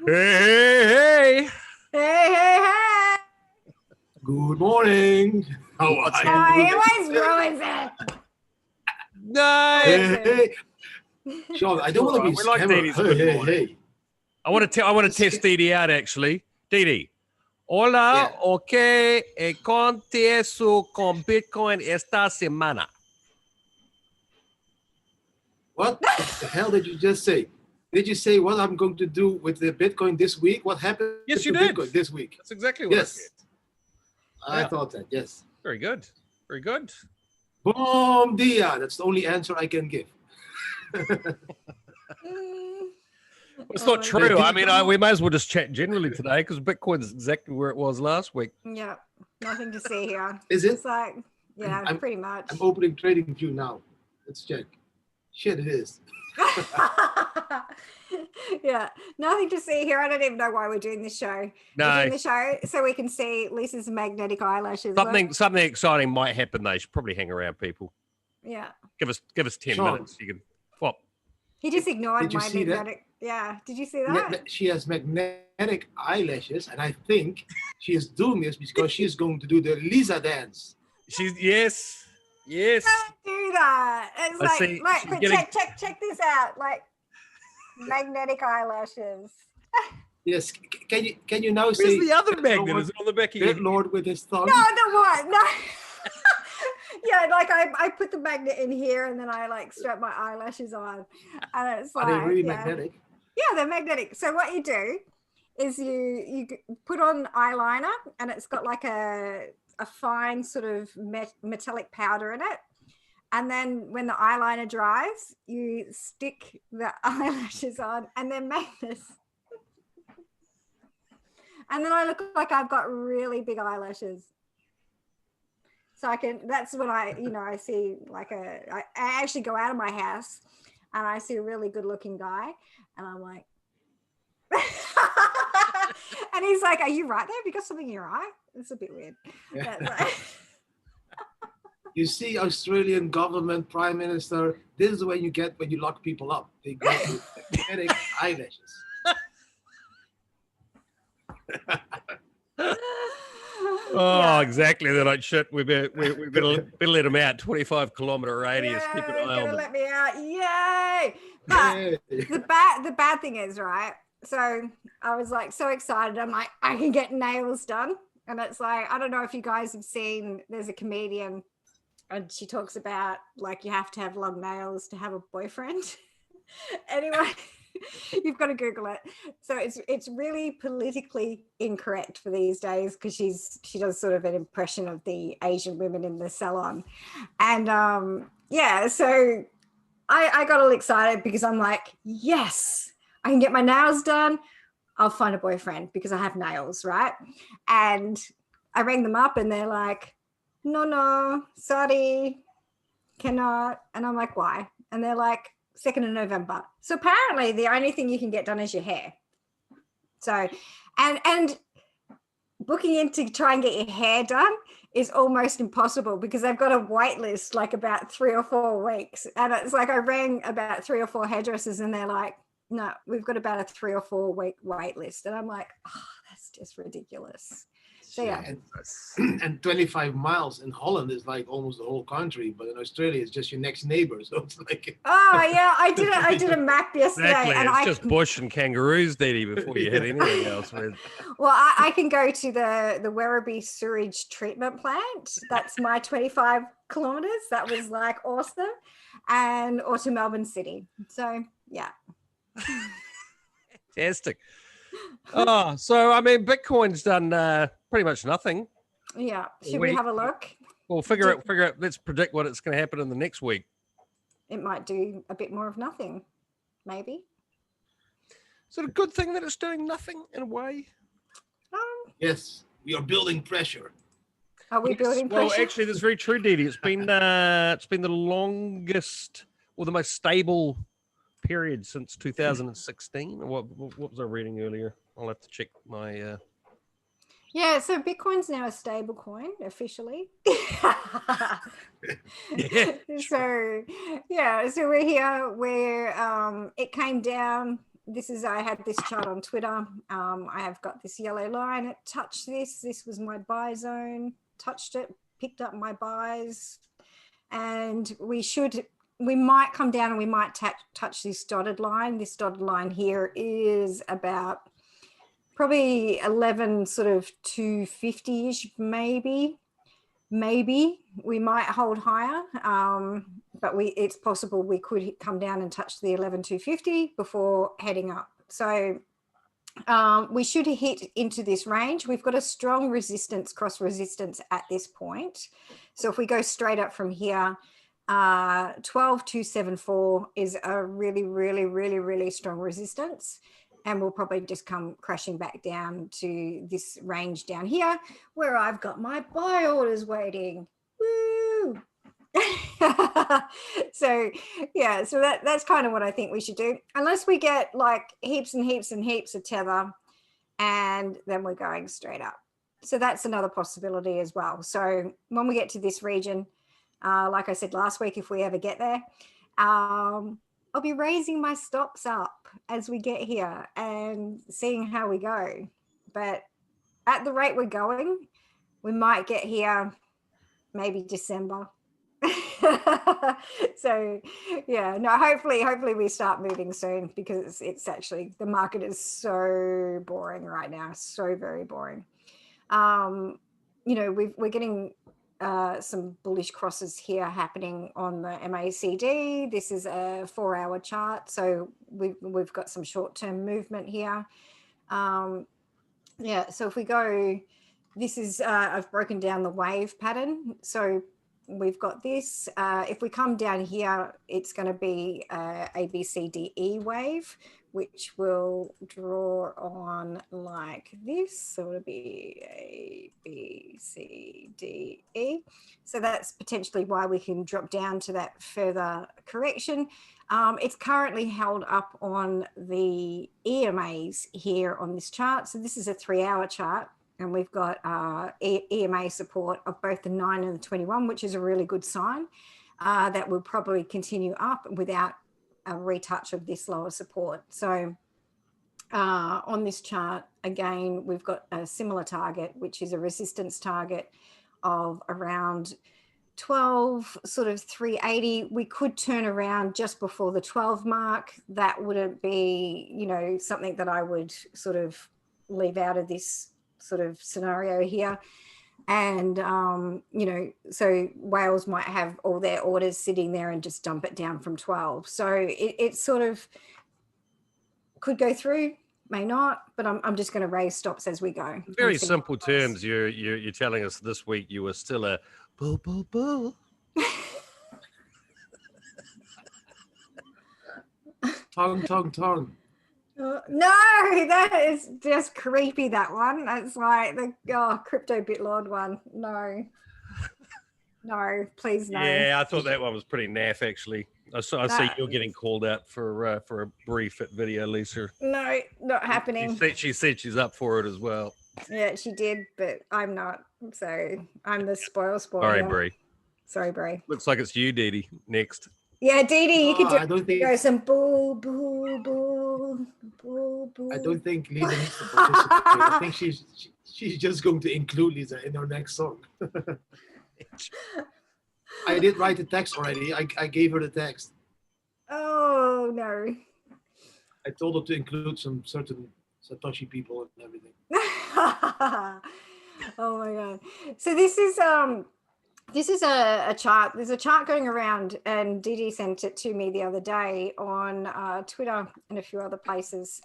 Hey. Hey. Good morning. How are He you? always ruins it. No. Hey. Sean, I don't want to be a We like scammer. Didi's good morning. I want to test Didi out actually. Didi. Hola, ¿qué acontece con Bitcoin esta semana? What the hell did you just say? Did you say what I'm going to do with the Bitcoin this week? What happened Yes, you to did. Bitcoin this week? That's exactly what I said. I thought that, yes. Very good. Very good. Bom dia. That's the only answer I can give. It's not true. I mean, we may as well just chat generally today because Bitcoin is exactly where it was last week. Yeah, nothing to see here. Is it? It's like, yeah, pretty much. I'm opening trading view now. Let's check. Shit, it is. Yeah, nothing to see here. I don't even know why we're doing this show. No. We're doing the show so we can see Lisa's magnetic eyelashes. Something exciting might happen. They should probably hang around, people. Yeah. Give us 10 Sean, minutes. You can. What? He just ignored my see magnetic. That? Yeah. Did you see that? She has magnetic eyelashes, and I think she is doing this because she is going to do the Lisa dance. Yes. Don't do that. It's but getting... check this out. Like magnetic eyelashes. Yes. Can you now say? Where's the other magnet? Is it on the back of your head? Lord with his thumb? No, the what? No. Yeah, like I put the magnet in here and then I like strap my eyelashes on, and it's like, are they really magnetic? Yeah, they're magnetic. So what you do is you put on eyeliner, and it's got like a fine sort of metallic powder in it, and then when the eyeliner dries, you stick the eyelashes on, and they're magnets. And then I look like I've got really big eyelashes. So that's when I see like I actually go out of my house and I see a really good looking guy and I'm like, and he's like, are you right there? Have you got something in your eye? It's a bit weird. Yeah. You see, Australian government prime minister, this is what you get when you lock people up. They get magnetic eyelashes. Oh, yeah. Exactly. They're like, shit, we better let them out. 25-kilometer radius. Yeah, keep an eye on them. Let me out. Yay! But the bad thing is, right? So I was like so excited. I'm like, I can get nails done. And it's like, I don't know if you guys have seen, there's a comedian and she talks about like you have to have long nails to have a boyfriend. Anyway. You've got to Google it. So it's really politically incorrect for these days because she does sort of an impression of the Asian women in the salon. And so I got all excited because I'm like, yes, I can get my nails done. I'll find a boyfriend because I have nails, right? And I rang them up and they're like, no, sorry, cannot. And I'm like, why? And they're like, 2nd of November. So apparently the only thing you can get done is your hair. So, and booking in to try and get your hair done is almost impossible because they've got a wait list like about 3 or 4 weeks. And it's like I rang about 3 or 4 hairdressers and they're like, no, we've got about a 3 or 4 week wait list. And I'm like, oh, that's just ridiculous. So yeah. And 25 miles in Holland is like almost the whole country, but in Australia it's just your next neighbor. So it's like oh yeah, I did a map yesterday. Exactly. And it's just bush and kangaroos, Didi, before you hit anything else. With. Well, I can go to the Werribee sewage treatment plant. That's my 25 kilometers. That was like awesome. Or to Melbourne City. So yeah. Fantastic. Oh, so I mean, Bitcoin's done pretty much nothing. Yeah. Should we have a look? Well, figure out. Let's predict what it's going to happen in the next week. It might do a bit more of nothing, maybe. Is it a good thing that it's doing nothing in a way? Yes, we are building pressure. Are we building pressure? Well, actually, that's very true, Didi. It's been the longest or the most stable period since 2016. What was I reading earlier? I'll have to check my. Yeah, so Bitcoin's now a stable coin officially. Yeah. So we're here where it came down this is, I had this chart on Twitter. I have got this yellow line. It touched this. This was my buy zone. Touched it, picked up my buys, and we might come down and we might touch this dotted line. This dotted line here is about probably 11 sort of 250-ish, maybe we might hold higher, but it's possible we could come down and touch the 11,250 before heading up. So we should hit into this range. We've got a strong resistance, cross resistance at this point. So if we go straight up from here, 12,274 is a really strong resistance. And we'll probably just come crashing back down to this range down here where I've got my buy orders waiting. Woo! So yeah, so that's kind of what I think we should do, unless we get like heaps and heaps and heaps of tether and then we're going straight up. So that's another possibility as well. So when we get to this region, like I said last week, if we ever get there, I'll be raising my stops up as we get here and seeing how we go. But at the rate we're going, we might get here maybe December. So yeah, no, hopefully we start moving soon, because it's actually, the market is so boring right now, so very boring. You know, we're getting some bullish crosses here happening on the MACD. This is a 4-hour chart, so we've got some short-term movement here. Yeah, so if we go, this is I've broken down the wave pattern. So we've got this. If we come down here, it's going to be a BCDE wave, which will draw on like this. So it'll be A, B, C, D, E. So that's potentially why we can drop down to that further correction. It's currently held up on the EMAs here on this chart. So this is a 3-hour chart, and we've got EMA support of both the 9 and the 21, which is a really good sign that will probably continue up without a retouch of this lower support. So on this chart, again, we've got a similar target, which is a resistance target of around 12, sort of 380. We could turn around just before the 12 mark. That wouldn't be, you know, something that I would sort of leave out of this sort of scenario here. And, you know, so whales might have all their orders sitting there and just dump it down from 12. So it sort of could go through, may not, but I'm just going to raise stops as we go. Very simple terms. You're telling us this week you were still a bull. Tongue. No, that is just creepy, that one. That's like the crypto bitlord one. No, please no. Yeah, I thought that one was pretty naff, actually. I see you're getting called out for a brief at Video Lisa. No, not happening. She said she's up for it as well. Yeah, she did, but I'm not. So I'm the spoil. All right, Bree. Sorry, Bree. Looks like it's you, Didi, next. Yeah, Didi, you could go some boo, boo, boo, boo, boo. I don't think Lisa needs to participate. I think she's just going to include Lisa in her next song. I did write the text already. I gave her the text. Oh, no. I told her to include some certain Satoshi people and everything. Oh my God. So this is a chart. There's a chart going around, and Didi sent it to me the other day on Twitter and a few other places,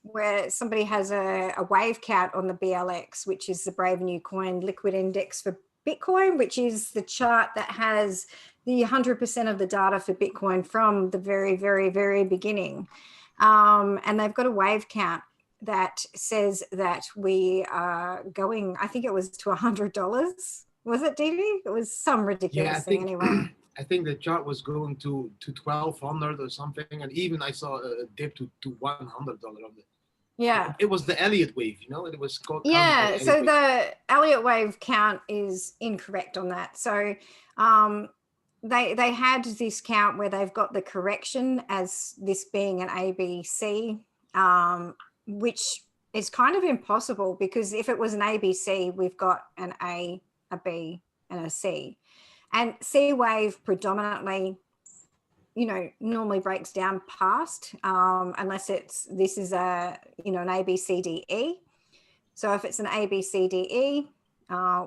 where somebody has a wave count on the BLX, which is the Brave New Coin Liquid Index for Bitcoin, which is the chart that has the 100% of the data for Bitcoin from the very, very, very beginning. And they've got a wave count that says that we are going, I think it was to $100. Was it, Didi? It was some ridiculous thing anyway. I think the chart was going to 1,200 or something, and even I saw a dip to $100 of it. Yeah. It was the Elliott wave, you know, it was called. Yeah, so the Elliott wave count is incorrect on that. So they had this count where they've got the correction as this being an ABC, which is kind of impossible, because if it was an ABC, we've got an A, a B, and a C. And C wave predominantly, you know, normally breaks down past, unless this is a, you know, an A, B, C, D, E. So if it's an A, B, C, D, E,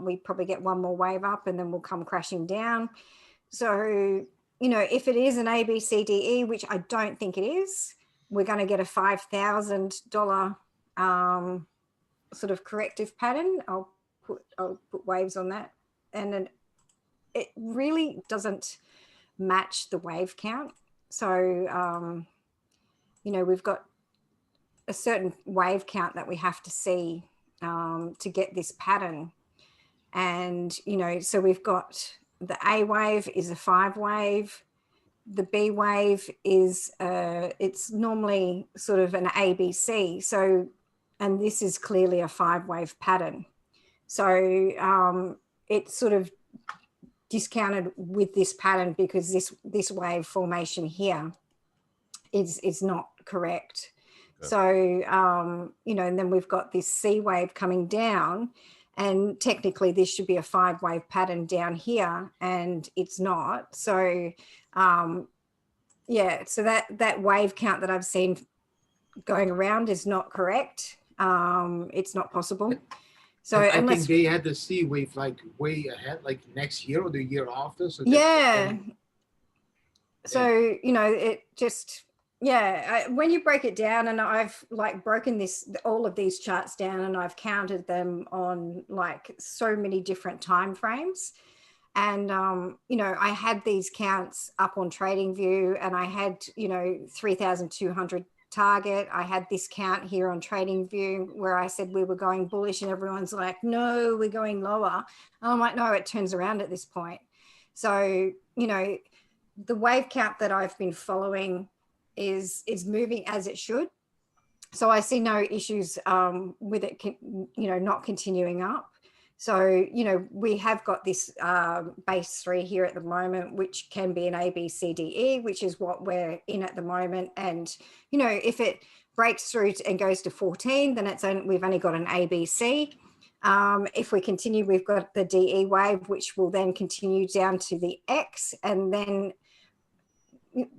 we probably get one more wave up and then we'll come crashing down. So, you know, if it is an A, B, C, D, E, which I don't think it is, we're going to get a $5,000 sort of corrective pattern. I'll put waves on that. And then it really doesn't match the wave count. So, you know, we've got a certain wave count that we have to see to get this pattern. And, you know, so we've got the A wave is a 5 wave. The B wave is, it's normally sort of an ABC. So, and this is clearly a 5 wave pattern. So it's sort of discounted with this pattern because this wave formation here is not correct. Okay. So, you know, and then we've got this C wave coming down, and technically this should be a 5 wave pattern down here, and it's not. So, yeah, so that wave count that I've seen going around is not correct. It's not possible. So I think they had the C wave like way ahead, like next year or the year after. So yeah. So, you know, it just, yeah, when you break it down, and I've like broken all of these charts down, and I've counted them on like so many different time frames. And, you know, I had these counts up on TradingView, and I had, you know, 3,200 target. I had this count here on TradingView where I said we were going bullish, and everyone's like, no, we're going lower. And I'm like, no, it turns around at this point. So, you know, the wave count that I've been following is moving as it should. So I see no issues with it, you know, not continuing up. So, you know, we have got this base 3 here at the moment, which can be an A, B, C, D, E, which is what we're in at the moment. And, you know, if it breaks through and goes to 14, then we've only got an A, B, C. If we continue, we've got the DE wave, which will then continue down to the X. And then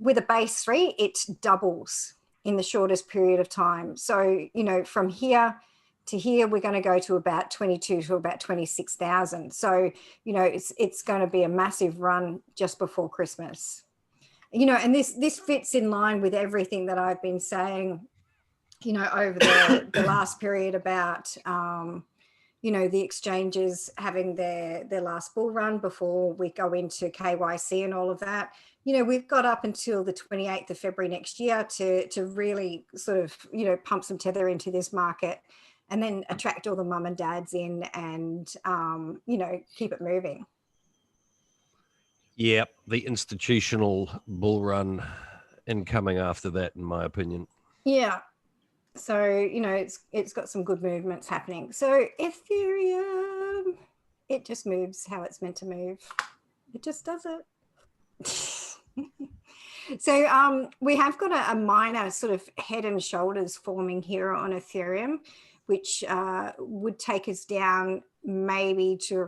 with a base 3, it doubles in the shortest period of time. So, you know, from here to here, we're going to go to about 22 to about 26,000. So, you know, it's going to be a massive run just before Christmas. You know, and this fits in line with everything that I've been saying, you know, over the last period about, you know, the exchanges having their last bull run before we go into KYC and all of that. You know, we've got up until the 28th of February next year to really sort of, you know, pump some tether into this market, and then attract all the mum and dads in, and, you know, keep it moving. Yep, the institutional bull run incoming after that, in my opinion. Yeah. So, you know, it's got some good movements happening. So Ethereum, it just moves how it's meant to move. It just does it. So we have got a minor sort of head and shoulders forming here on Ethereum, which would take us down maybe to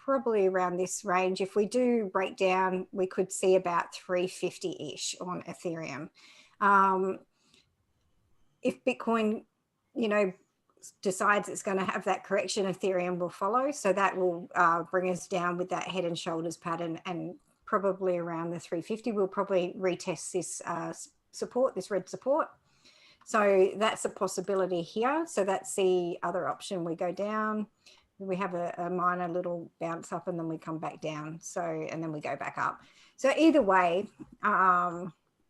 probably around this range. If we do break down, we could see about 350-ish on Ethereum. If Bitcoin, you know, decides it's going to have that correction, Ethereum will follow. So that will bring us down with that head and shoulders pattern, and probably around the 350, we'll probably retest this support, this red support. So that's a possibility here. So that's the other option. We go down, we have a minor little bounce up, and then we come back down. So, and then we go back up. So either way,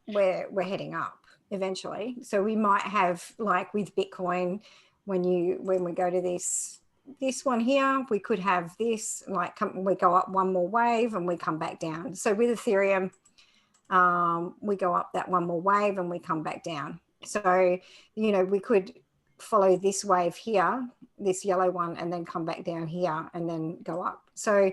we're heading up eventually. So we might have, like with Bitcoin, when we go to this one here, we could have this, like we go up one more wave and we come back down. So with Ethereum, we go up that one more wave and we come back down. So, you know, we could follow this wave here, this yellow one, and then come back down here and then go up. So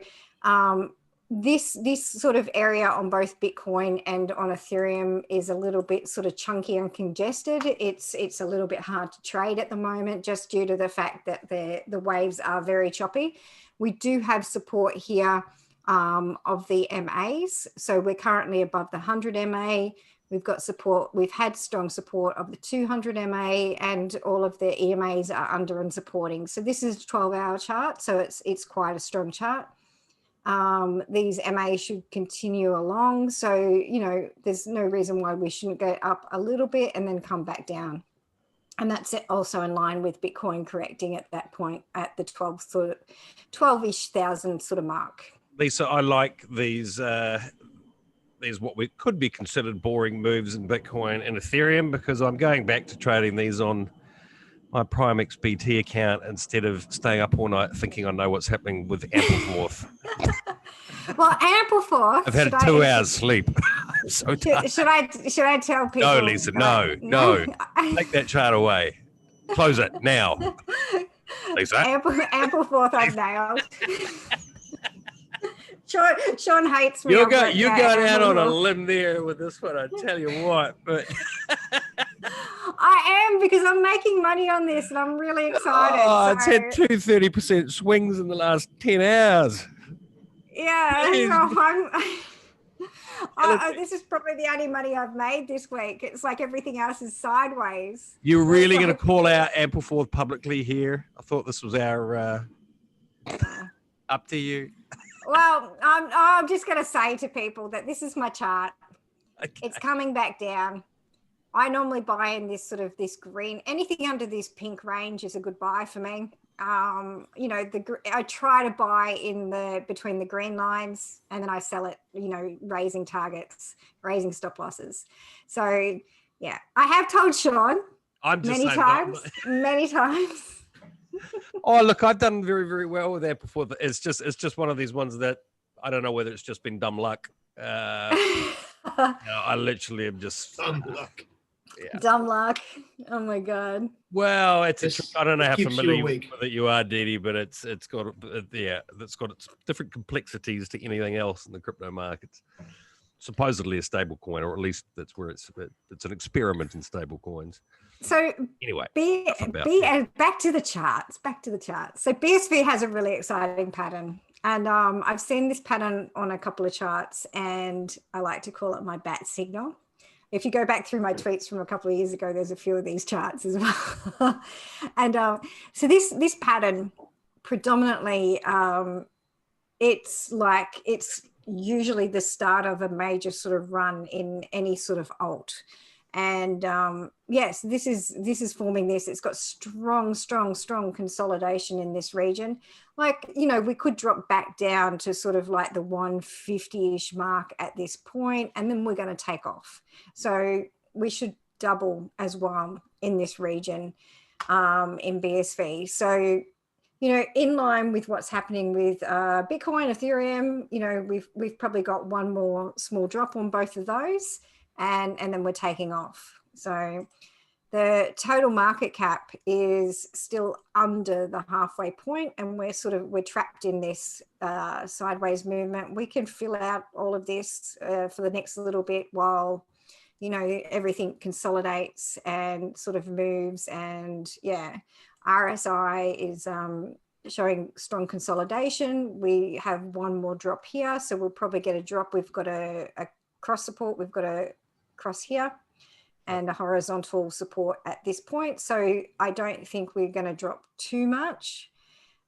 this sort of area on both Bitcoin and on Ethereum is a little bit sort of chunky and congested. It's a little bit hard to trade at the moment, just due to the fact that the waves are very choppy. We do have support here of the MAs. So we're currently above the 100 MA. We've got support. We've had strong support of the 200 MA, and all of the EMAs are under and supporting. So this is a 12-hour chart. So it's quite a strong chart. These MA should continue along. So, you know, there's no reason why we shouldn't go up a little bit and then come back down. And that's also in line with Bitcoin correcting at that point at the 12-ish thousand sort of mark. Lisa, I like these what we could be considered boring moves in Bitcoin and Ethereum, because I'm going back to trading these on my Prime XBT account instead of staying up all night thinking I know what's happening with Ampleforth. Well, Ampleforth. I've had 2 hours sleep. I'm so tired. Should I tell people? No, Lisa, no. Take that chart away. Close it now. Lisa. Ampleforth I've nailed. Sean hates me. You're going out on a limb there with this one, I tell you what. But I am, because I'm making money on this and I'm really excited. Oh, it's had 230% swings in the last 10 hours. Yeah, so this is probably the only money I've made this week. It's like everything else is sideways. You're really going to call out Ampleforth publicly here? I thought this was our up to you. Well, I'm just going to say to people that this is my chart. Okay. It's coming back down. I normally buy in this sort of this green. Anything under this pink range is a good buy for me. You know, I try to buy in between the green lines, and then I sell it, you know, raising targets, raising stop losses. So yeah, I have told Sean many times. Oh, look, I've done very, very well with that before. It's just one of these ones that I don't know whether it's just been dumb luck. You know, I literally am just Dumb luck. Yeah. Dumb luck. Oh my God. Well, I don't know how familiar with it you are, Didi, but it's got its different complexities to anything else in the crypto markets. Supposedly a stable coin, or at least that's where it's an experiment in stable coins. So anyway, back to the charts. So BSV has a really exciting pattern, and I've seen this pattern on a couple of charts, and I like to call it my bat signal. If you go back through my tweets from a couple of years ago, there's a few of these charts as well. And so this pattern predominantly, it's usually the start of a major sort of run in any sort of alt. And yes, this is forming this. It's got strong consolidation in this region. Like, you know, we could drop back down to sort of like the 150-ish mark at this point, and then we're going to take off. So we should double as well in this region in BSV. So, you know, in line with what's happening with Bitcoin, Ethereum, you know, we've probably got one more small drop on both of those. And then we're taking off. So the total market cap is still under the halfway point, and we're trapped in this sideways movement. We can fill out all of this for the next little bit while, you know, everything consolidates and sort of moves. And yeah, RSI is showing strong consolidation. We have one more drop here, so we'll probably get a drop. We've got a cross support. We've got a cross here and a horizontal support at this point. So I don't think we're going to drop too much.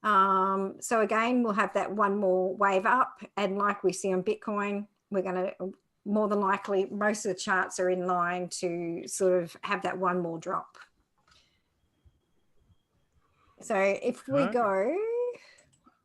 So again, we'll have that one more wave up. And like we see on Bitcoin, we're going to more than likely, most of the charts are in line to sort of have that one more drop. So if we go...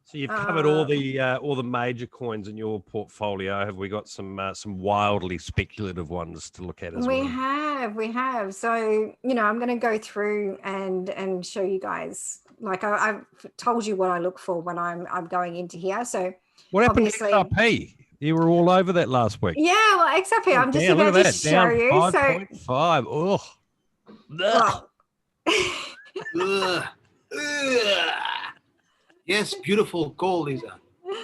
So you've covered all the major coins in your portfolio. Have we got some wildly speculative ones to look at as well? We have. So, you know, I'm going to go through and show you guys. Like I've told you what I look for when I'm going into here. So what happened to XRP? You were all over that last week. Yeah, well, XRP. I'm just about to show you. 5.5. So. Yes, beautiful call, Lisa.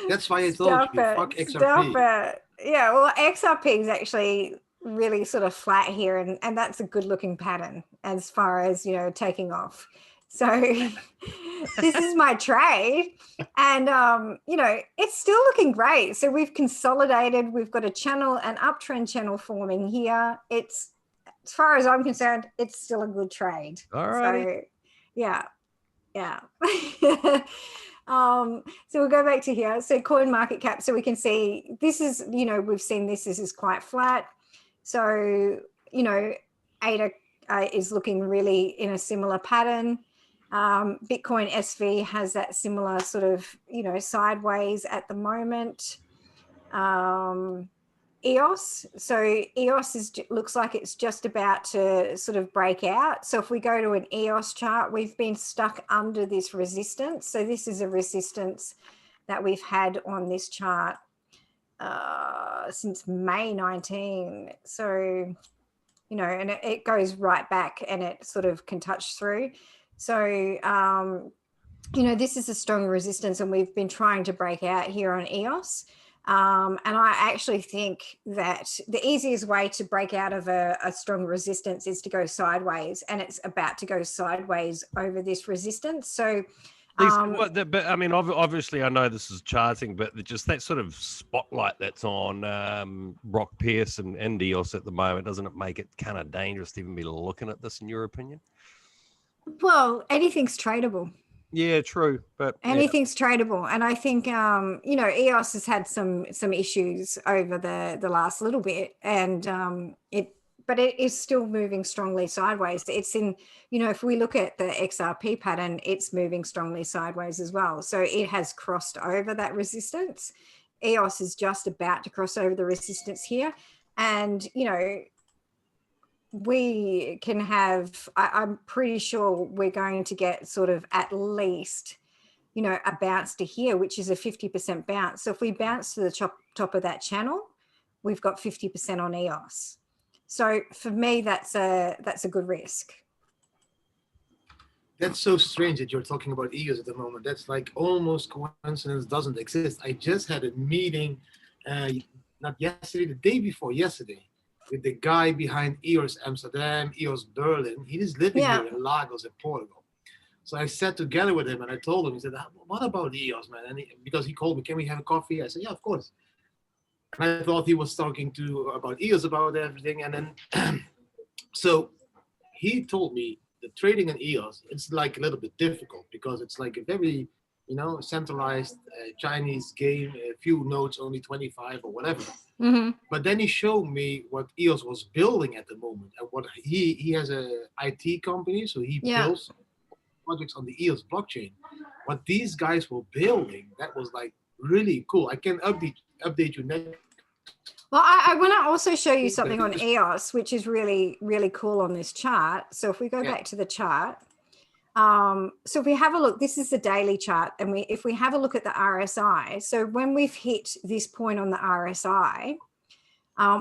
That's why I told you, fuck XRP. Stop it. Yeah, well, XRP is actually really sort of flat here, and that's a good looking pattern as far as, you know, taking off. So this is my trade, and you know, it's still looking great. So we've consolidated, we've got a channel, an uptrend channel forming here. It's, as far as I'm concerned, it's still a good trade. All right. So yeah. So we'll go back to here. So coin market cap. So we can see this is, you know, we've seen this is quite flat. So, you know, ADA is looking really in a similar pattern. Bitcoin SV has that similar sort of, you know, sideways at the moment. EOS. So EOS looks like it's just about to sort of break out. So if we go to an EOS chart, we've been stuck under this resistance. So this is a resistance that we've had on this chart since May 19. So, you know, and it goes right back and it sort of can touch through. So, you know, this is a strong resistance and we've been trying to break out here on EOS. And I actually think that the easiest way to break out of a strong resistance is to go sideways, and it's about to go sideways over this resistance. So, but I mean, obviously, I know this is charting, but just that sort of spotlight that's on Brock Pierce and EOS at the moment, doesn't it make it kind of dangerous to even be looking at this, in your opinion? Well, anything's tradable. Yeah, true, but anything's tradable, and I think you know, EOS has had some issues over the last little bit, and but it is still moving strongly sideways. It's in, you know, if we look at the XRP pattern, it's moving strongly sideways as well. So it has crossed over that resistance. EOS is just about to cross over the resistance here, and you know, we can have, I'm pretty sure we're going to get sort of at least, you know, a bounce to here, which is a 50% bounce. So if we bounce to the top of that channel, we've got 50% on EOS. So for me, that's a good risk. That's so strange that you're talking about EOS at the moment. That's like almost coincidence doesn't exist. I just had a meeting, not yesterday, the day before yesterday, with the guy behind EOS Amsterdam, EOS Berlin. He is living here in Lagos in Portugal. So I sat together with him and I told him, he said, what about EOS, man? And because he called me, can we have a coffee? I said, yeah, of course. And I thought he was talking about EOS, about everything. And then, so he told me the trading in EOS, it's like a little bit difficult because it's like a very, you know, centralized Chinese game, a few nodes, only 25 or whatever. Mm-hmm. But then he showed me what EOS was building at the moment, and what he has a IT company, so he builds projects on the EOS blockchain. What these guys were building, that was like really cool. I can update you next. Well, I want to also show you something on EOS, which is really, really cool on this chart. So if we go back to the chart, so if we have a look, this is the daily chart, and if we have a look at the RSI, so when we've hit this point on the RSI,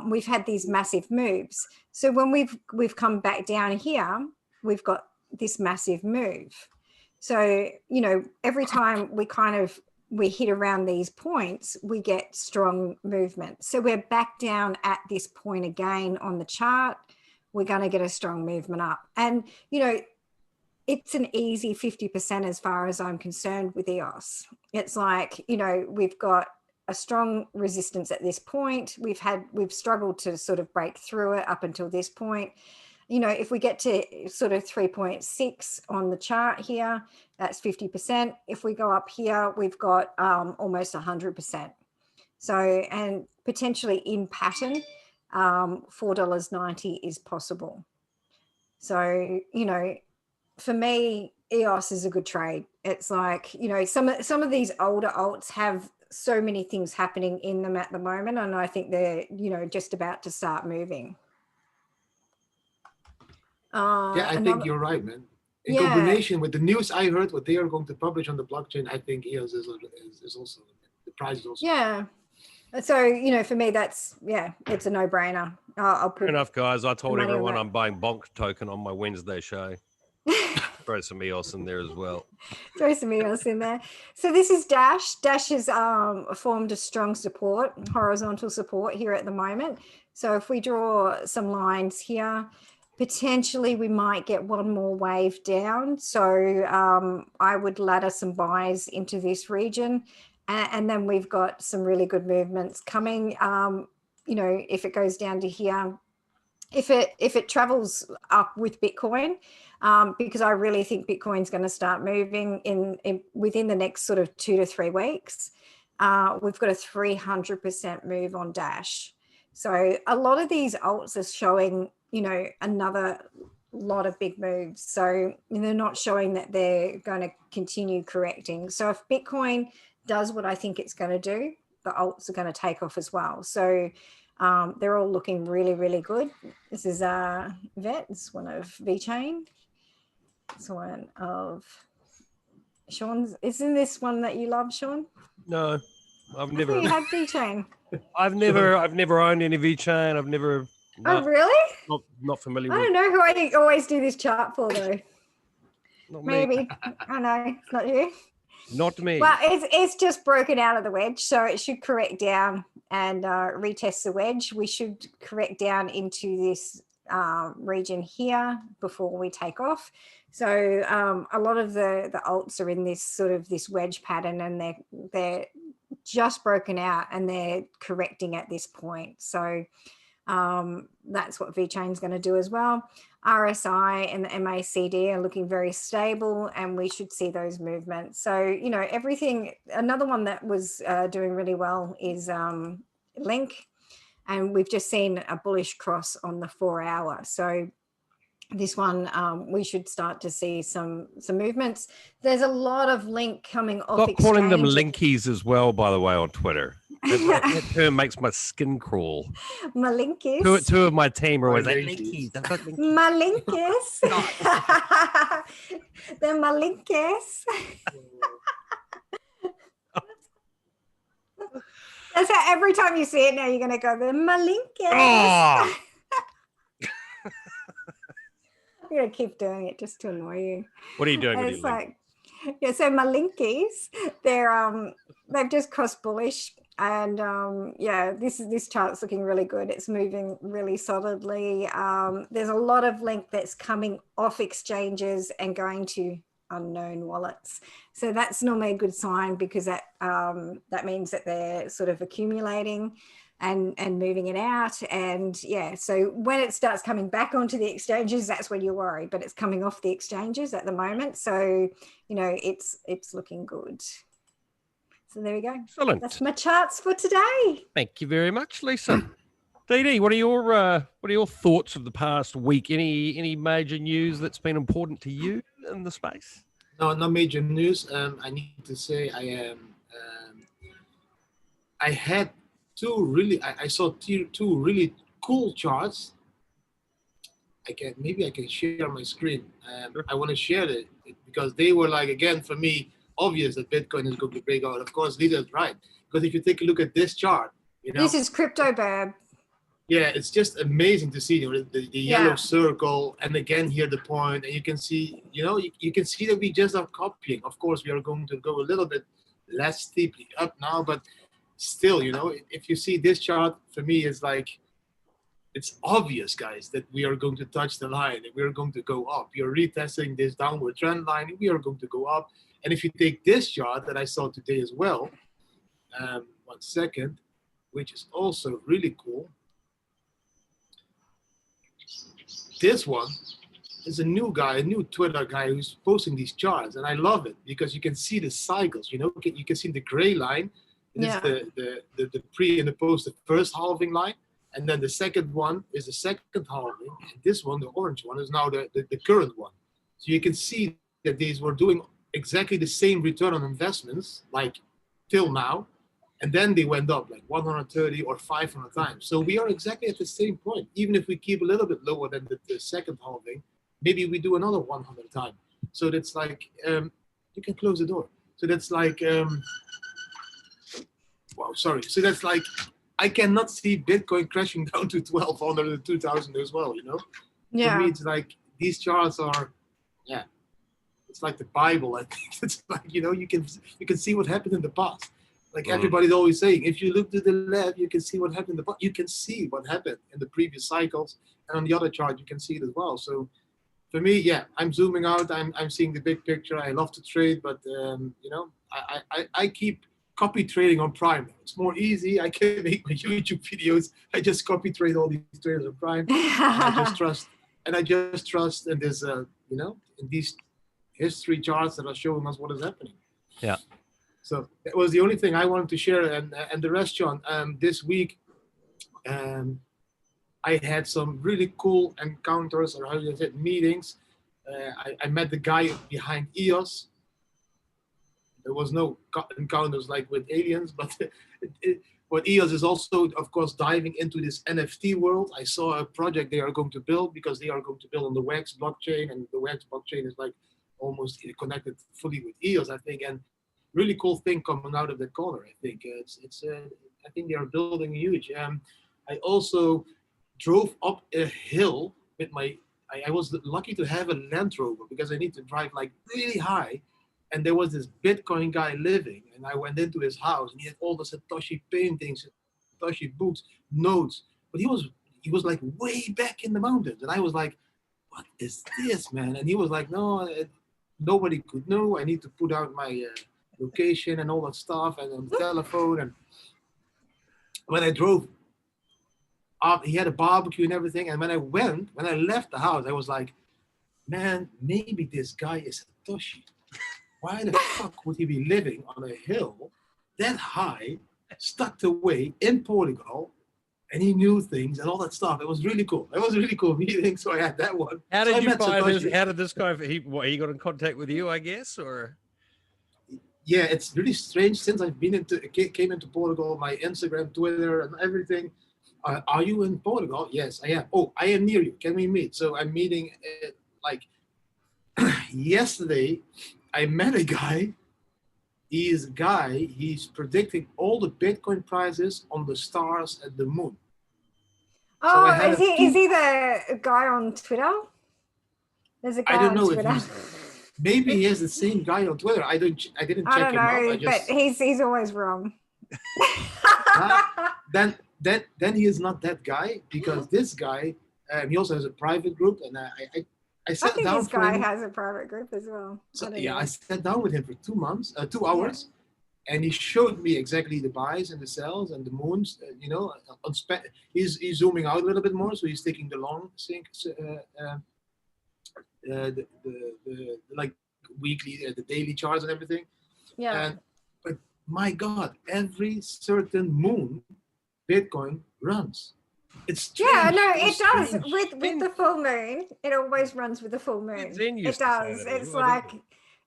we've had these massive moves. So when we've come back down here, we've got this massive move. So, you know, every time we hit around these points, we get strong movement. So we're back down at this point again on the chart. We're going to get a strong movement up, and you know, it's an easy 50% as far as I'm concerned with EOS. It's like, you know, we've got a strong resistance at this point. We've struggled to sort of break through it up until this point. You know, if we get to sort of 3.6 on the chart here, that's 50%. If we go up here, we've got almost 100%. So, and potentially in pattern, $4.90 is possible. So, you know, for me, EOS is a good trade. It's like, you know, some of these older alts have so many things happening in them at the moment, and I think they're, you know, just about to start moving. I think you're right, man. In combination with the news I heard, what they are going to publish on the blockchain, I think EOS is also, the price is also. Yeah. So, you know, for me, that's, it's a no-brainer. I'll put Fair enough, guys. I told everyone I'm buying Bonk token on my Wednesday show. throw some EOS in there as well. Throw some EOS in there. So this is Dash. Dash has formed a strong support, horizontal support here at the moment. So if we draw some lines here, potentially we might get one more wave down. So I would ladder some buys into this region. And then we've got some really good movements coming. You know, if it goes down to here, if it travels up with Bitcoin, because I really think Bitcoin's going to start moving in within the next sort of 2 to 3 weeks. We've got a 300% move on Dash. So a lot of these alts are showing, you know, another lot of big moves. So they're not showing that they're going to continue correcting. So if Bitcoin does what I think it's going to do, the alts are going to take off as well. So they're all looking really, really good. This is Vet. It's one of VeChain. It's one of Sean's. Isn't this one that you love, Sean? No, I've never. You had VeChain. I've never owned any VeChain. I've never. No, Oh, really? Not familiar I with. don't know who I always do this chart for though. Not me. Maybe. I know it's not you. Not me. Well, it's just broken out of the wedge, so it should correct down and retest the wedge. We should correct down into this region here before we take off. So a lot of the alts are in this sort of this wedge pattern, and they're just broken out and they're correcting at this point. So that's what VeChain is going to do as well. RSI and the MACD are looking very stable, and we should see those movements. So, you know, everything. Another one that was doing really well is Link, and we've just seen a bullish cross on the 4-hour. So this one, we should start to see some movements. There's a lot of Link coming off. Stop calling them linkies as well, by the way, on Twitter. That term makes my skin crawl. Malinkies. Two of my team are always like linkies. Malinkies. They're malinkies. That's how every time you see it now, you're going to go, the malinkies. Oh. I'm going to keep doing it just to annoy you. What are you doing? It's like, yeah, so malinkies, they've just crossed bullish. And yeah, this chart's looking really good. It's moving really solidly. There's a lot of Link that's coming off exchanges and going to unknown wallets. So that's normally a good sign, because that means that they're sort of accumulating and moving it out. And yeah, so when it starts coming back onto the exchanges, that's when you worry. But it's coming off the exchanges at the moment. So, you know, it's looking good. So there we go. Excellent. That's my charts for today. Thank you very much, Lisa. Didi, what are your thoughts of the past week? Any major news that's been important to you in the space? No, not major news. I need to say I had I saw two really cool charts. Maybe I can share my screen. Sure. I want to share it because they were like, again, for me, obvious that Bitcoin is going to break out. Of course, Lisa is right. Because if you take a look at this chart, you know, this is crypto bird. Yeah, it's just amazing to see, you know, the yellow circle, and again here the point, and you can see, you know, you can see that we just are copying. Of course, we are going to go a little bit less steeply up now, but still, you know, if you see this chart, for me, it's like, it's obvious, guys, that we are going to touch the line, and we are going to go up. We are retesting this downward trend line, and we are going to go up. And if you take this chart that I saw today as well, 1 second, which is also really cool. This one is a new Twitter guy who's posting these charts, and I love it because you can see the cycles. You know, you can see the gray line. It's the pre and the post, the first halving line, and then the second one is the second halving, and this one, the orange one, is now the current one. So you can see that these were doing exactly the same return on investments like till now, and then they went up like 130 or 500 times. So we are exactly at the same point. Even if we keep a little bit lower than the second halving, maybe we do another 100 times. So that's like, you can close the door. So that's like, wow, sorry. So that's like, I cannot see Bitcoin crashing down to 1,200 or 2,000 as well, you know? Yeah. For me, it's like, these charts are, yeah. it's like the Bible. I think it's like, you can see what happened in the past. Like everybody's always saying, if you look to the left, you can see what happened in the past. You can see what happened in the previous cycles, and on the other chart you can see it as well. So for me, yeah, I'm zooming out. I'm seeing the big picture. I love to trade, but I keep copy trading on Prime. It's more easy. I can make my YouTube videos. I just copy trade all these traders on Prime. And I just trust in this, in these history charts that are showing us what is happening. Yeah. So that was the only thing I wanted to share. And the rest, John, this week, I had some really cool encounters, or how you say, meetings. I met the guy behind EOS. There was no encounters like with aliens, but but EOS is also, of course, diving into this NFT world. I saw a project they are going to build, because they are going to build on the WAX blockchain, and the WAX blockchain is like almost connected fully with EOS, I think. And really cool thing coming out of the corner. I think I think they are building huge. I also drove up a hill with I was lucky to have a Land Rover, because I need to drive like really high. And there was this Bitcoin guy living, and I went into his house, and he had all the Satoshi paintings, Satoshi books, notes. But he was like way back in the mountains, and I was like, "What is this, man?" And he was like, "No, nobody could know. I need to put out my location and all that stuff, and on the telephone." And when I drove up, he had a barbecue and everything. And when I left the house, I was like, "Man, maybe this guy is Satoshi. Why the fuck would he be living on a hill that high, tucked away in Portugal, and he knew things and all that stuff?" It was really cool. It was a really cool meeting, so I had that one. How did so you find this? How did this guy? He got in contact with you, I guess, or? Yeah, it's really strange. Since I've came into Portugal, my Instagram, Twitter, and everything. Are you in Portugal? Yes, I am. Oh, I am near you. Can we meet? So I'm meeting like yesterday. I met a guy. He's predicting all the Bitcoin prices on the stars and the moon. Oh, so is he the guy on Twitter? There's a guy I don't know on Twitter. If maybe he has the same guy on Twitter. I didn't check him out. But he's always wrong. Then he is not that guy, because this guy he also has a private group, and I sat think down this guy has a private group as well. So, I sat down with him for 2 hours, and he showed me exactly the buys and the sells and the moons. He's zooming out a little bit more, so he's taking the long sync, the like weekly, the daily charts and everything. Yeah. But my God, every certain moon, Bitcoin runs. It's strange. Yeah, no, it does. With the full moon, it always runs with the full moon. It does. It's like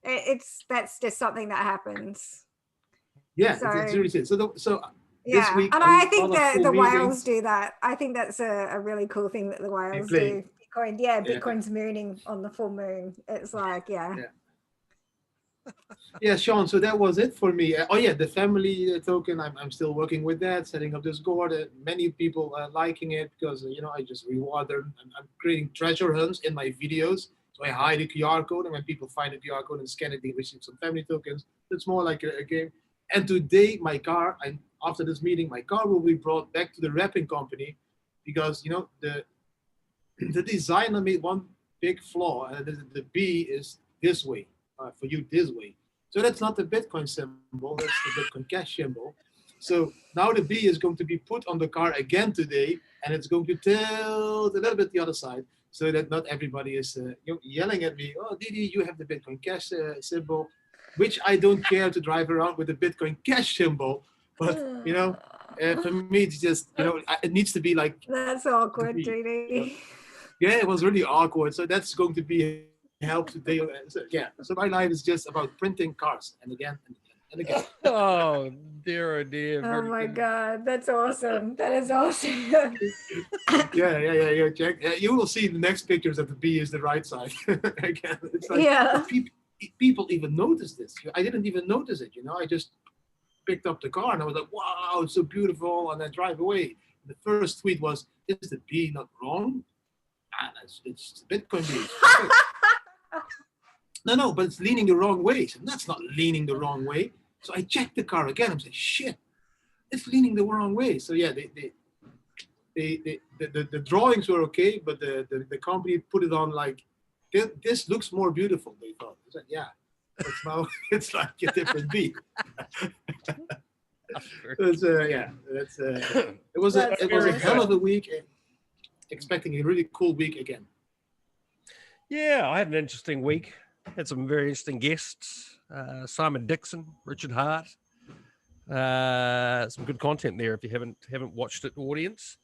that's just something that happens. Yeah, it's really so yeah, this week, and I think that the whales do that. I think that's a really cool thing that the whales do. Bitcoin, Bitcoin's mooning on the full moon. It's like, Yeah, Sean, so that was it for me. The family token, I'm still working with that, setting up this board. Many people are liking it, because I just reward them. I'm creating treasure hunts in my videos. So I hide a QR code, and when people find a QR code and scan it, they receive some family tokens. It's more like a game. And today, my car, after this meeting, my car will be brought back to the wrapping company, because the designer made one big flaw, and the B is this way. For you this way. So that's not the Bitcoin symbol, that's the Bitcoin Cash symbol. So now the B is going to be put on the car again today, and it's going to tilt a little bit the other side, so that not everybody is yelling at me, "Oh, Didi, you have the Bitcoin Cash symbol," which I don't care to drive around with the Bitcoin Cash symbol. But, for me, it's just, it needs to be like... That's awkward, Didi. Yeah, it was really awkward. So that's going to be help today. So my life is just about printing cars, and again and again. Oh dear, oh dear. Oh my God, that's awesome. That is awesome. Yeah. Check. You will see in the next pictures that the B is the right side. Again, it's like people even notice this. I didn't even notice it. I just picked up the car and I was like, "Wow, it's so beautiful," and I drive away. The first tweet was, "Is the B not wrong?" It's Bitcoin B. No, but it's leaning the wrong way. So that's not leaning the wrong way. So I checked the car again. I'm saying, shit, it's leaning the wrong way. So yeah, the drawings were okay, but the company put it on like, this looks more beautiful, they thought. It's like, yeah, it's now it's like a different beat. It was a hell of a week. Expecting a really cool week again. Yeah, I had an interesting week. Had some very interesting guests. Simon Dixon, Richard Hart. Some good content there if you haven't watched it, audience.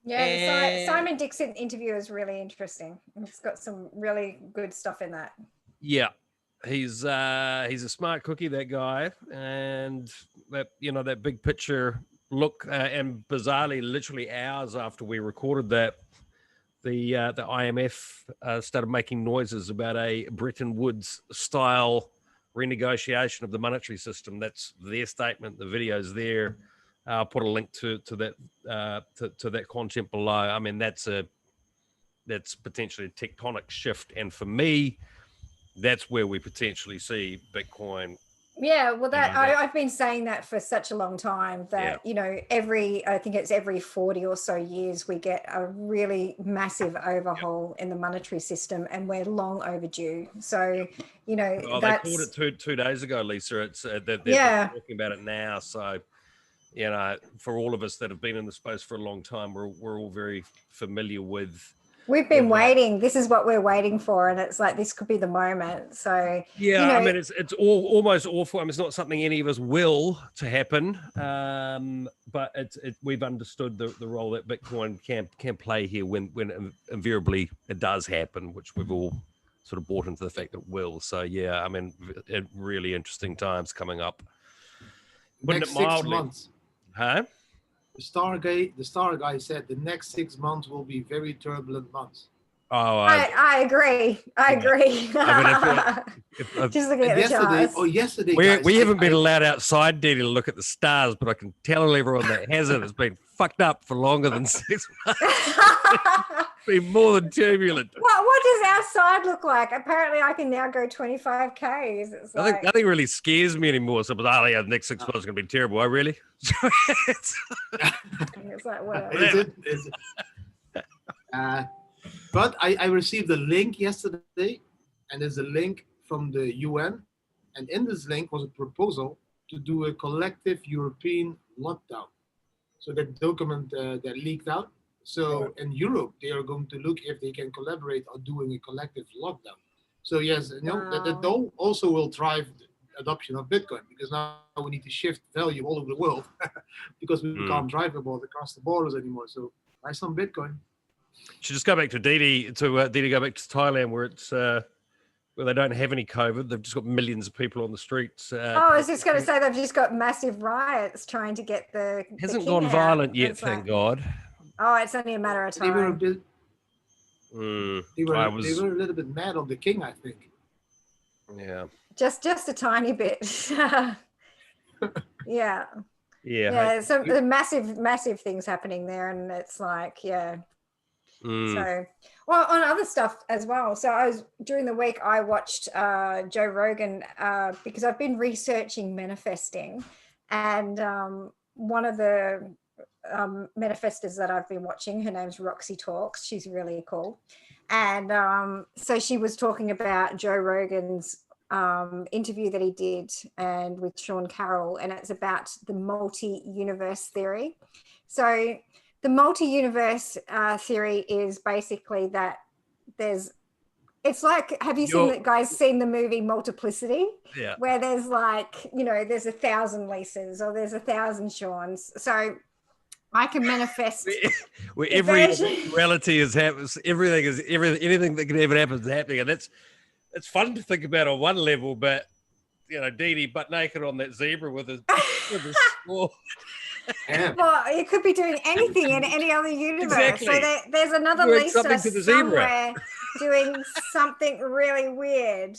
Yeah, the Simon Dixon interview is really interesting. It's got some really good stuff in that. Yeah, he's a smart cookie, that guy, and that big picture look. And bizarrely, literally hours after we recorded that, the IMF started making noises about a Bretton Woods style renegotiation of the monetary system. That's their statement. The video's there. I'll put a link to that content below. I mean, that's potentially a tectonic shift, and for me, that's where we potentially see Bitcoin. Yeah, well, I've been saying that for such a long time that, I think it's every 40 or so years we get a really massive overhaul in the monetary system, and we're long overdue. So, they called it two days ago, Lisa. It's they're talking about it now. So, for all of us that have been in the space for a long time, we're all very familiar with. We've been waiting. This is what we're waiting for, and it's like this could be the moment. So yeah, I mean, it's almost awful. I mean, it's not something any of us will to happen, but we've understood the role that Bitcoin can play here when invariably it does happen, which we've all sort of bought into the fact that it will. So yeah, I mean, really interesting times coming up. Next 6 months, huh? The star guy said the next 6 months will be very turbulent months. Oh, I agree. I agree. I mean, just looking at the charts. Yesterday, we haven't been allowed outside, Didi, to look at the stars, but I can tell everyone that hasn't. It's been fucked up for longer than 6 months. It's been more than turbulent. What does outside look like? Apparently, I can now go 25 Ks. Nothing really scares me anymore. So, the next 6 months is going to be terrible. Oh, really? It's like, whatever. Is it? But I received a link yesterday, and there's a link from the UN, and in this link was a proposal to do a collective European lockdown. So that document that leaked out. So in Europe, they are going to look if they can collaborate on doing a collective lockdown. So yes, that also will drive the adoption of Bitcoin, because now we need to shift value all over the world because we can't drive across the borders anymore. So buy some Bitcoin. Should just go back to Didi go back to Thailand, where it's where they don't have any COVID. They've just got millions of people on the streets. I was just going to say they've just got massive riots trying to get the. It hasn't gone violent yet, thank God. Oh, it's only a matter of time. They were a bit. They were a little bit mad on the king, I think. Yeah. Just a tiny bit. Yeah. Yeah. So the massive things happening there, and it's like, yeah. So, well, on other stuff as well. So during the week, I watched Joe Rogan because I've been researching manifesting, and one of the manifestors that I've been watching, her name's Roxy Talks. She's really cool. And so she was talking about Joe Rogan's interview that he did and with Sean Carroll, and it's about the multi-universe theory. So the multi-universe theory is basically that it's like, have you seen the movie Multiplicity? Yeah. Where there's like, there's 1,000 Lisa's or there's 1,000 Sean's. So I can manifest where every reality is happening. Anything that can ever happen is happening, and it's fun to think about on one level. But Didi butt naked on that zebra with his sword. Well, it could be doing anything in any other universe. Exactly. So there's another doing Lisa something to the somewhere doing something really weird.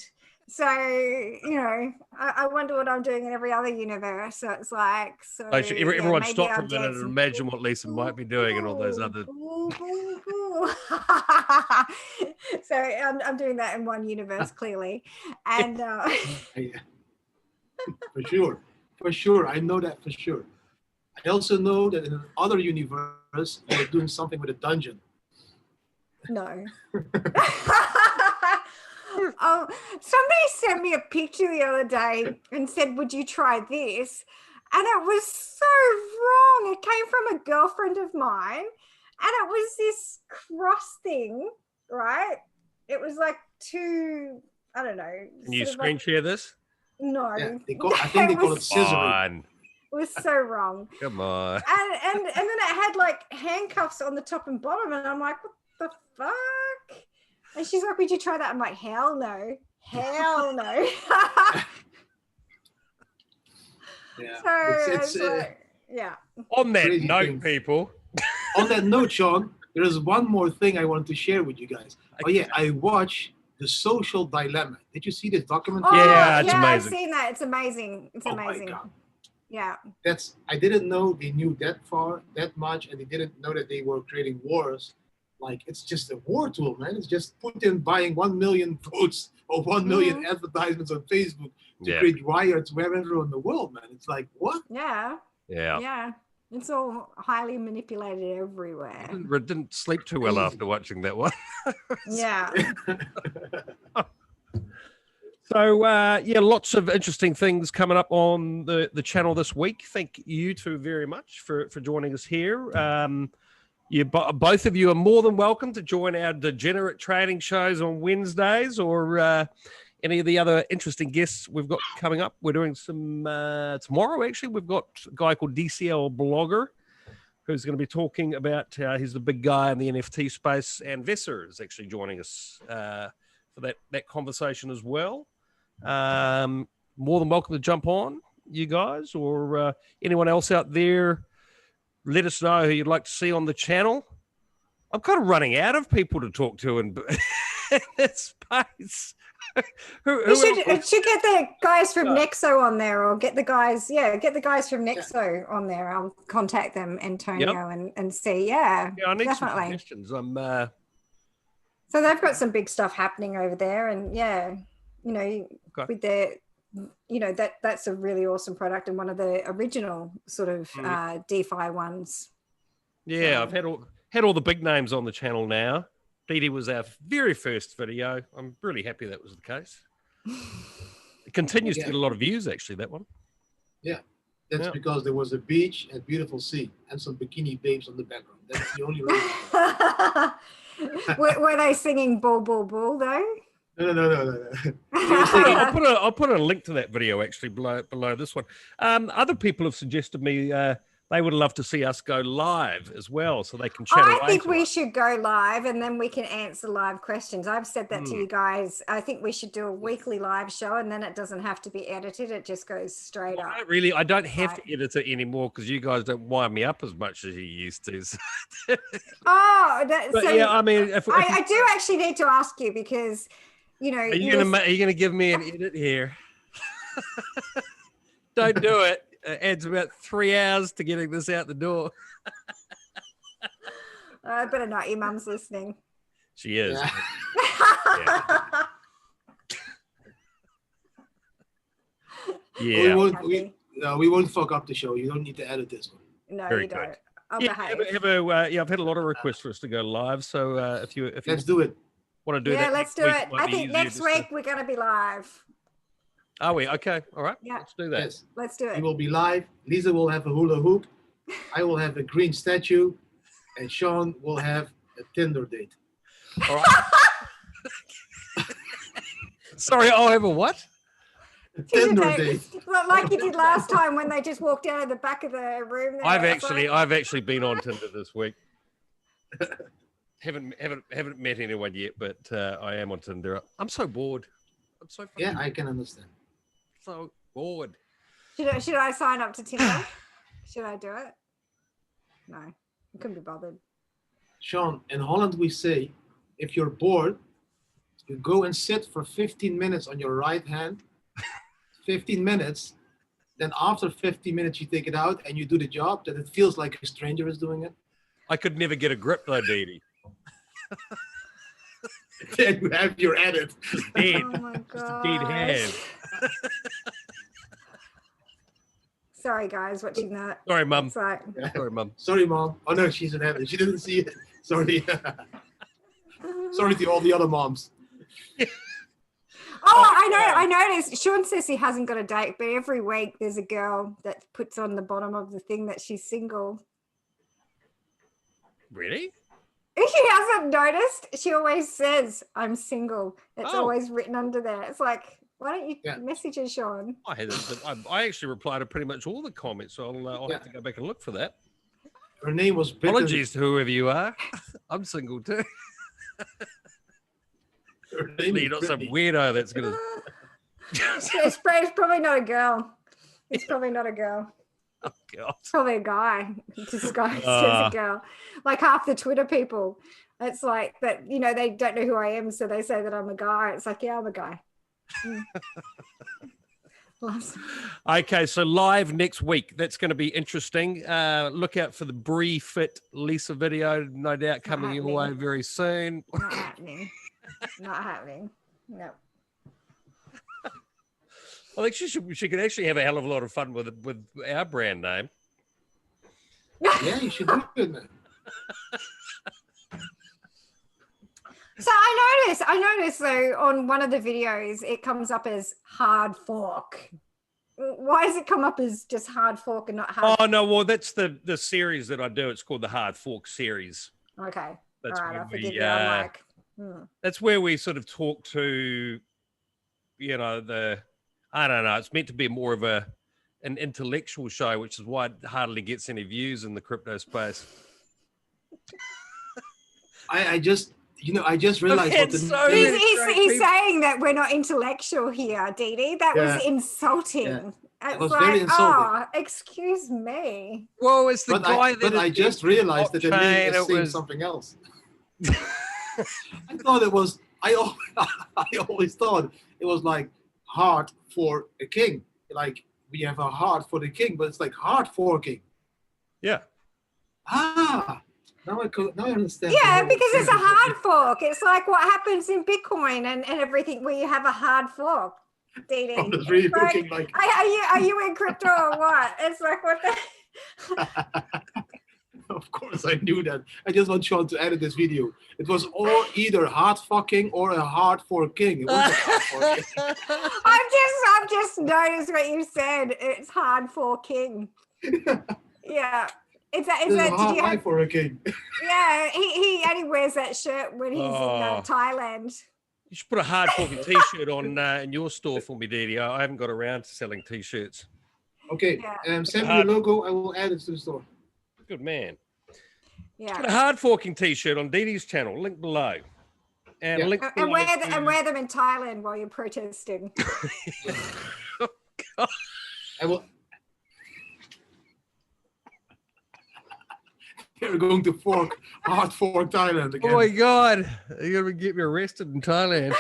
So, I wonder what I'm doing in every other universe. So it's like, everyone maybe stop for I'm a minute and dancing. imagine what Lisa might be doing and all those other. So I'm doing that in one universe, clearly. And Yeah. For sure. I know that for sure. I also know that in another universe, you're doing something with a dungeon. no. Oh, somebody sent me a picture the other day and said, would you try this? And it was so wrong. It came from a girlfriend of mine, and it was this cross thing, right? It was like two, I don't know. Can you screen share this? No. Yeah, I think they call it scissoring. It was so wrong. Come on. And then it had like handcuffs on the top and bottom, and I'm like, what the fuck? And she's like, would you try that? I'm like, hell no. Hell no. Yeah. So It's yeah. On that note, people. On that note, Sean, there is one more thing I wanted to share with you guys. Oh yeah, I watched The Social Dilemma. Did you see this documentary? Yeah, it's amazing. I've seen that. It's amazing. It's amazing. My God. Yeah. I didn't know they knew that much, and they didn't know that they were creating wars. Like, it's just a war tool, man. It's just Putin buying 1 million votes or 1 million advertisements on Facebook to create riots wherever in the world, man. It's like, what? Yeah. Yeah. Yeah. It's all highly manipulated everywhere. I didn't sleep too well after watching that one. Yeah. So, lots of interesting things coming up on the channel this week. Thank you two very much for joining us here. Both of you are more than welcome to join our degenerate trading shows on Wednesdays, or any of the other interesting guests we've got coming up. We're doing some tomorrow, actually. We've got a guy called DCL Blogger who's going to be talking about, he's the big guy in the NFT space, and Vesser is actually joining us for that conversation as well. More than welcome to jump on, you guys, or anyone else out there. Let us know who you'd like to see on the channel. I'm kind of running out of people to talk to in that space. We should get the guys from Nexo on there, or get the guys from Nexo on there. I'll contact them, Antonio, and see. Yeah, I need definitely. some questions. So they've got some big stuff happening over there, and with their, that's a really awesome product and one of the original sort of DeFi ones. Yeah, so. I've had all the big names on the channel now. Didi was our very first video. I'm really happy that was the case. It continues to get a lot of views, actually, that one. Yeah, that's because there was a beach and beautiful sea and some bikini babes on the background. That's the only reason. Were they singing "Bull, Bull, Bull" though? No. I'll put a link to that video actually below this one. Other people have suggested me they would love to see us go live as well, so they can chat. I think we should go live, and then we can answer live questions. I've said that to you guys. I think we should do a weekly live show, and then it doesn't have to be edited; it just goes straight up. I don't have to edit it anymore because you guys don't wind me up as much as you used to. I do actually need to ask you, because are you gonna give me an edit here? Don't do it. It adds about 3 hours to getting this out the door. I better not. Your mum's listening. She is. Yeah. We won't fuck up the show. You don't need to edit this one. No, Very you good. don't. I'll behave. I've had a lot of requests for us to go live. So if you let's do it. Want to do that? Yeah, let's do it. I think next week we're going to be live. Are we? Okay. All right. Yeah. Let's do that. Yes. Let's do it. We will be live. Lisa will have a hula hoop. I will have a green statue. And Sean will have a Tinder date. All right. Sorry, I'll have a what? A Tinder date. Like you did last time when they just walked out of the back of the room. I've actually been on Tinder this week. Haven't met anyone yet, but I am on Tinder. I'm so bored. I'm so I can understand. So bored. Should I sign up to Tinder? Should I do it? No, I couldn't be bothered. Sean, in Holland we say, if you're bored, You go and sit for 15 minutes on your right hand, 15 minutes. Then after 15 minutes, you take it out and you do the job, that it feels like a stranger is doing it. I could never get a grip though, Didi. Then you have your edit. Dead. Oh my Just a dead hand. Sorry, guys, watching that. Sorry, Mum. It's like, Sorry, Mum. Sorry, Mom. Oh no, she's in heaven. She didn't see it. Sorry. Sorry to all the other moms. oh, I noticed. Sean says he hasn't got a date, but every week there's a girl that puts on the bottom of the thing that she's single. Really? If she hasn't noticed, she always says, I'm single. It's Oh. always written under there. It's like, why don't you Yeah. message her, Sean? I hadn't. I actually replied to pretty much all the comments, so I'll have to go back and look for that. Her name was Bitten. Apologies to whoever you are. I'm single too. Her name You're is not some Brittany. weirdo that's gonna. It's probably not a girl. It's probably not a girl. Oh God. It's probably a guy disguised Ah. as a girl. Like half the Twitter people. It's like that, you know, they don't know who I am, so they say that I'm a guy. It's like, yeah, I'm a guy. Mm. Okay, so live next week. That's going to be interesting. Look out for the Bree Fit Lisa video, no doubt coming your way happening. very soon. Not happening. Not happening. No. I think she could actually have a hell of a lot of fun with our brand name. Yeah, you should do it, man. So I noticed though on one of the videos it comes up as hard fork. Why does it come up as just hard fork and not hard? Oh no, well that's the series that I do. It's called the Hard Fork series. Okay. That's All right, where I forgive we, you. I'm like, that's where we sort of talk to, you know, I don't know. It's meant to be more of an intellectual show, which is why it hardly gets any views in the crypto space. I just realized what the So he's many great people. saying that we're not intellectual here, Didi. That was insulting. Yeah. It's was like, very insulting. oh, excuse me. Well, it's the But guy but I just realized that the name blockchain, is saying something else. I thought it was. I always thought it was like heart for a king. Like we have a heart for the king, but it's like HardForking. Yeah. Now I understand. Yeah, because it's a hard fork. It's like what happens in Bitcoin and everything where you have a hard fork. Didi. I was really It's like, looking like. are you in crypto or what? It's like what the Of course, I knew that. I just want Sean to edit this video. It was either HardForking or a heart for king. It wasn't HardForking. I've just noticed what you said. It's hard for king. Yeah. It's that There's a did hard you life have, for a king. yeah, he only wears that shirt when he's in Oh. Thailand. You should put a hard forking t-shirt on in your store for me, Didi. I haven't got around to selling t-shirts. Okay, Yeah. send me your logo. I will add it to the store. Good man. Yeah. Put a hard forking t-shirt on Didi's channel, link below. And Yeah. link And below wear to- and wear them in Thailand while you're protesting. I will. They're going to hard fork Thailand again. Oh my God. You're going to get me arrested in Thailand.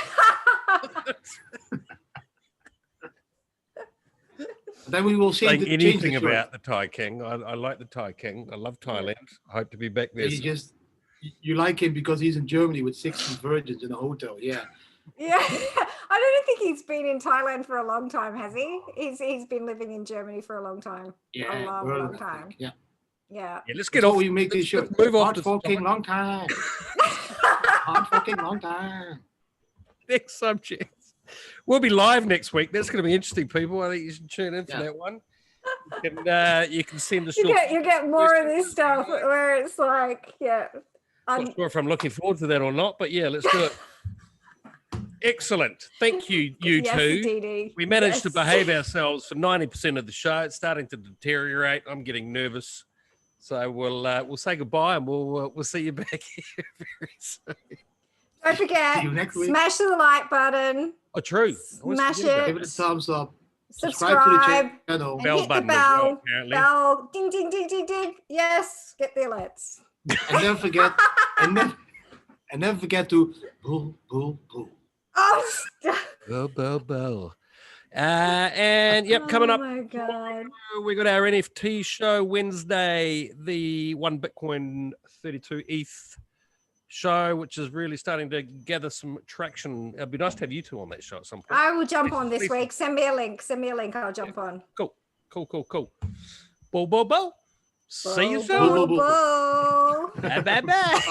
Then we will Saying change anything the shirt. about the Thai King. I like the Thai King. I love Thailand. I hope to be back there. You like him because he's in Germany with 16 virgins in a hotel. Yeah. Yeah. I don't think he's been in Thailand for a long time, has he? He's been living in Germany for a long time. Yeah. A well, long time. Yeah. Yeah. Yeah, let's get That's off. why we make this shirt. Let's move off Hard this forking topic. long time. Hard forking long time. Next subject. We'll be live next week. That's going to be interesting, people. I think you should tune in for Yeah. that one. You can send us You your. get more of this stuff where it's like, yeah. Not sure if I'm looking forward to that or not, but yeah, let's do it. Excellent. Thank you, you Yes, two. Didi. We managed to Yes. behave ourselves for 90% of the show. It's starting to deteriorate. I'm getting nervous. So we'll say goodbye and we'll see you back here very soon. Don't forget, See you next week. smash the like button, Oh, true. I always Smash forget about it. Give it a thumbs up. subscribe, To the channel. and Bell hit the button as well, bell. apparently. Bell, ding, ding, ding, ding, ding. Yes, get the alerts. And never forget. and never forget to boo, boo, boo. Bell. And yep, coming up. Oh my God. We got our NFT show Wednesday, the 1 Bitcoin 32 ETH show, which is really starting to gather some traction. It'd be nice to have you two on that show at some point. I will jump on this week. Send me a link. I'll jump on. Cool. Bo. See you soon. Bo. Bye.